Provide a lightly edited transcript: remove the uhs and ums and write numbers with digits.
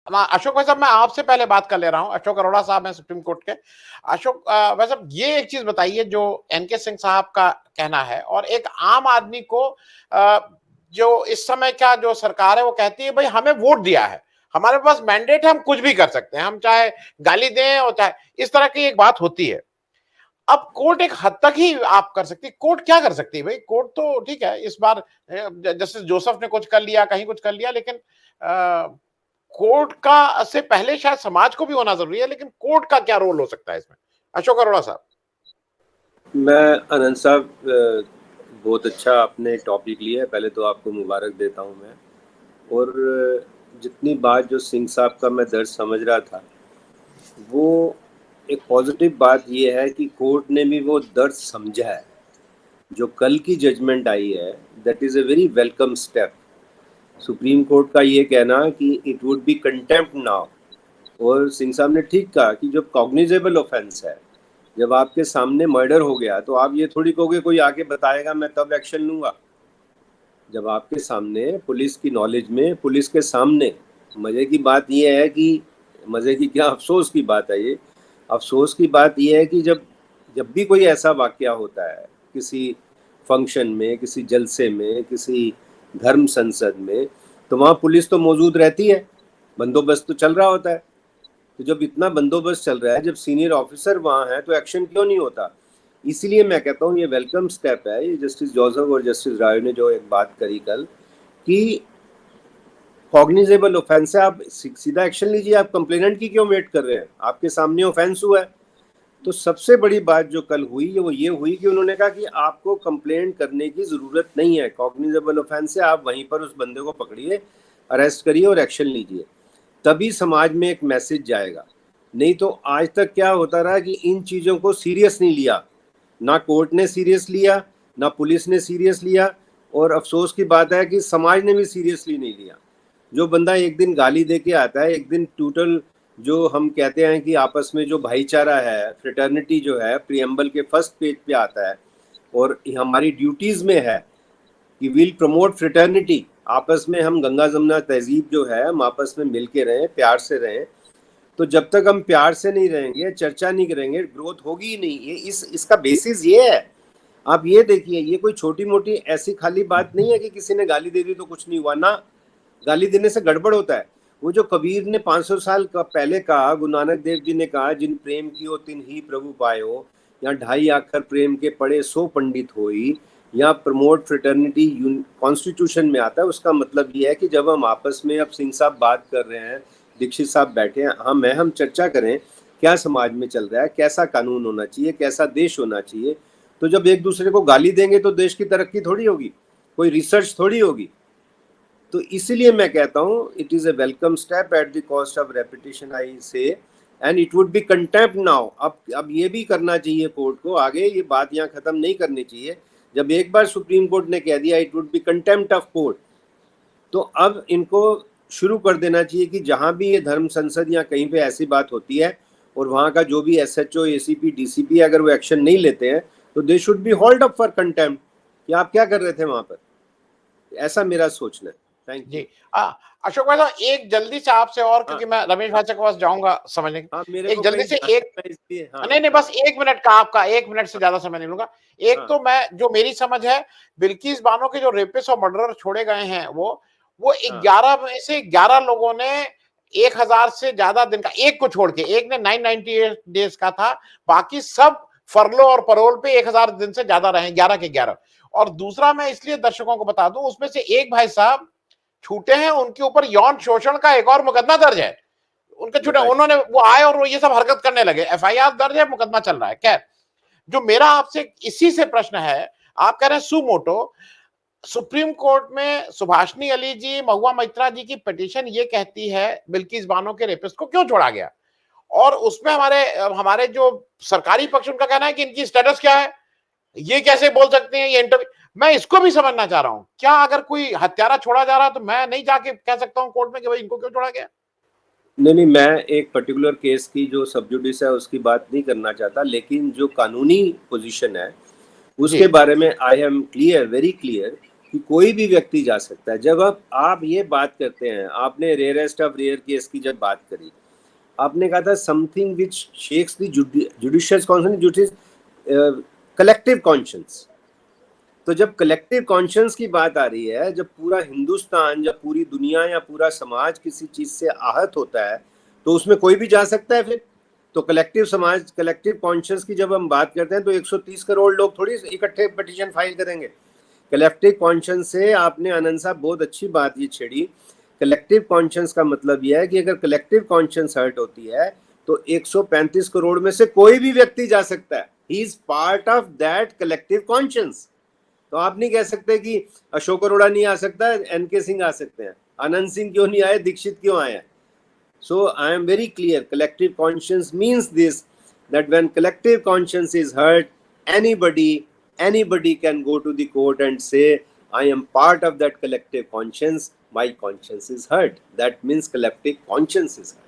अशोक भाई साहब, मैं आपसे पहले बात कर ले रहा हूँ। अशोक अरोड़ा साहब हैं सुप्रीम कोर्ट के। अशोक भाई साहब, ये एक चीज बताइए जो एनके सिंह साहब का कहना है और एक आम आदमी को जो इस समय का जो सरकार है वो कहती है भाई हमें वोट दिया है, हमारे पास मैंडेट है, हम कुछ भी कर सकते हैं, हम चाहे गाली दें और चाहे इस तरह की एक बात होती है। अब कोर्ट एक हद तक ही आप कर सकती है। कोर्ट क्या कर सकती है भाई? कोर्ट तो ठीक है, इस बार जस्टिस जोसेफ ने कुछ कर लिया, कहीं कुछ कर लिया, लेकिन कोर्ट का से पहले शायद समाज को भी होना जरूरी है, लेकिन कोर्ट का क्या रोल हो सकता है इसमें? अशोक अरोड़ा साहब। मैं आनंद साहब, बहुत अच्छा आपने टॉपिक लिया है। पहले तो आपको मुबारक देता हूं मैं। और जितनी बात जो सिंह साहब का मैं दर्द समझ रहा था, वो एक पॉजिटिव बात ये है कि कोर्ट ने भी वो दर्द समझा है। जो कल की जजमेंट आई है, that is a very welcome step. Supreme court का ये कहना कि it would be contempt now, और सिंह साहब ने ठीक कहा कि जब कॉग्निजेबल ऑफेंस है, जब आपके सामने मर्डर हो गया, तो आप ये थोड़ी कहोगे कोई आके बताएगा मैं तब एक्शन लूंगा। जब आपके सामने पुलिस की नॉलेज में, पुलिस के सामने, मजे की बात यह है कि, मजे की क्या, अफसोस की बात है ये, अफसोस की बात यह है कि जब जब भी कोई ऐसा वाकया होता है किसी फंक्शन में, किसी जलसे में, किसी धर्म संसद में, तो वहाँ पुलिस तो मौजूद रहती है, बंदोबस्त तो चल रहा होता है। तो जब इतना बंदोबस्त चल रहा है, जब सीनियर ऑफिसर वहाँ है, तो एक्शन क्यों नहीं होता? इसीलिए मैं कहता हूँ ये वेलकम स्टेप है। ये जस्टिस जोसेफ और जस्टिस राय ने जो एक बात करी कल कि कॉग्निजेबल ऑफेंस है, आप सीधा एक्शन लीजिए, आप कंप्लेनेंट की क्यों वेट कर रहे हैं? आपके सामने ऑफेंस हुआ है। तो सबसे बड़ी बात जो कल हुई वो ये हुई कि उन्होंने कहा कि आपको कंप्लेंट करने की जरूरत नहीं है, कॉग्निजेबल ऑफेंस है, आप वहीं पर उस बंदे को पकड़िए, अरेस्ट करिए और एक्शन लीजिए, तभी समाज में एक मैसेज जाएगा। नहीं तो आज तक क्या होता रहा कि इन चीज़ों को सीरियस नहीं लिया, ना कोर्ट ने सीरियस लिया, ना पुलिस ने सीरियस लिया, और अफसोस की बात है कि समाज ने भी सीरियसली नहीं लिया। जो बंदा एक दिन गाली दे के आता है, एक दिन टोटल, जो हम कहते हैं कि आपस में जो भाईचारा है, फ्रेटर्निटी जो है, प्रियम्बल के फर्स्ट पेज पे आता है, और हमारी ड्यूटीज़ में है कि विल प्रमोट फ्रेटर्निटी, आपस में हम गंगा जमुना तहजीब जो है, हम आपस में मिल के रहें, प्यार से रहें। तो जब तक हम प्यार से नहीं रहेंगे, चर्चा नहीं करेंगे, ग्रोथ होगी ही नहीं। ये इसका बेसिस ये है। आप ये देखिए, ये कोई छोटी मोटी ऐसी खाली बात नहीं है कि किसी ने गाली दे दी तो कुछ नहीं हुआ ना। गाली देने से गड़बड़ होता है। वो जो कबीर ने 500 साल का पहले कहा, गुरु नानक देव जी ने कहा, जिन प्रेम की हो तिन ही प्रभु पायो, या 2.5 अक्षर प्रेम के पढ़े सो पंडित होई, या प्रमोट फ्रेटर्निटी कॉन्स्टिट्यूशन में आता है। उसका मतलब ये है कि जब हम आपस में, अब सिंह साहब बात कर रहे हैं, दीक्षित साहब बैठे हैं, हम चर्चा करें क्या समाज में चल रहा है, कैसा कानून होना चाहिए, कैसा देश होना चाहिए। तो जब एक दूसरे को गाली देंगे तो देश की तरक्की थोड़ी होगी, कोई रिसर्च थोड़ी होगी। तो इसीलिए मैं कहता हूँ it is a welcome step at the cost of repetition, I say, and it would be contempt now. अब ये भी करना चाहिए कोर्ट को, आगे ये बात यहाँ खत्म नहीं करनी चाहिए। जब एक बार सुप्रीम कोर्ट ने कह दिया it would be contempt of court, तो अब इनको शुरू कर देना चाहिए कि जहाँ भी ये धर्म संसद या कहीं पे ऐसी बात होती है, और वहाँ का जो भी SHO, ACP, DCP अगर वो एक्शन नहीं लेते हैं, तो they should be hold up for contempt कि आप क्या कर रहे थे वहाँ पर। ऐसा मेरा सोचना है। Thank you. जी। अशोक भाई साहब, एक जल्दी से आपसे और, हाँ क्योंकि मैं रमेश हाँ भाई के पास जाऊंगा समझने के, हाँ, मेरे एक को जल्दी कहीं से जाना है, एक, मैं इसलिए, हाँ नहीं नहीं, हाँ बस 1 मिनट का आपका, 1 मिनट से हाँ ज्यादा समय नहीं लूंगा। एक हाँ तो मैं, जो मेरी समझ है, बिल्किस बानो के जो रेपिस्ट और मर्डरर छोड़े गए हैं, वो हाँ 11 में से 11 लोगों ने 1000 से ज्यादा दिन का, एक को छोड़ के, एक ने 998 डेज का था, बाकी सब फरलो और परोल पे 1000 दिन से ज्यादा रहे, 11 के 11। और दूसरा, मैं इसलिए दर्शकों को बता दूं, उसमें से एक भाई साहब छूटे हैं, उनके ऊपर यौन शोषण का एक और मुकदमा दर्ज है। उनके छूटे, बताइए। उन्होंने, वो आए और वो ये सब हरकत करने लगे, FIR दर्ज है, मुकदमा चल रहा है। खैर, जो मेरा आपसे इसी से प्रश्न है, आप कह रहे हैं सुमोटो, सुप्रीम कोर्ट में सुभाषनी अली जी, महुआ मैत्रा जी की पिटीशन ये कहती है बिल्किस बानो के रेपिस्ट को क्यों छोड़ा गया, और उसमें हमारे हमारे जो सरकारी पक्ष, उनका कहना है कि इनकी स्टेटस क्या है, ये कैसे बोल सकते हैं, ये इंटरव्यू। मैं इसको भी समझना चाह रहा हूं, क्या अगर कोई हत्यारा छोड़ा जा रहा है तो मैं नहीं जाके कह सकता हूं कोर्ट में कि भाई इनको क्यों छोड़ा गया? नहीं नहीं, मैं एक पर्टिकुलर केस की जो सब जुडिस है उसकी बात नहीं करना चाहता, लेकिन जो कानूनी पोजीशन है जी। उसके बारे में I am clear, very clear, कि कोई भी व्यक्ति जा सकता है। जब आप ये बात करते हैं, आपने रेयरेस्ट ऑफ रेयर केस की जब बात करी, आपने कहा था something which shakes the judicious conscious, which is collective conscious. तो जब कलेक्टिव कॉन्शियस की बात आ रही है, जब पूरा हिंदुस्तान, जब पूरी दुनिया या पूरा समाज किसी चीज से आहत होता है, तो उसमें कोई भी जा सकता है फिर। तो कलेक्टिव समाज, कलेक्टिव कॉन्शियस की जब हम बात करते हैं, तो 130 करोड़ लोग थोड़ी इकट्ठे पिटीशन फाइल करेंगे। कलेक्टिव कॉन्शियस से आपने, आनंद साहब, बहुत अच्छी बात ये छेड़ी। कलेक्टिव कॉन्शियस का मतलब यह है कि अगर कलेक्टिव कॉन्शियस हर्ट होती है, तो 135 करोड़ में से कोई भी व्यक्ति जा सकता है। He is part of that collective conscious. तो आप नहीं कह सकते कि अशोक अरोड़ा नहीं आ सकता, एनके सिंह आ सकते हैं, आनंद सिंह क्यों नहीं आए, दीक्षित क्यों आए हैं। So I am very clear, collective conscience means this, that when collective conscience is hurt, anybody can go to the court and say, I am part of that collective conscience, my conscience is hurt. That means collective conscience is hurt.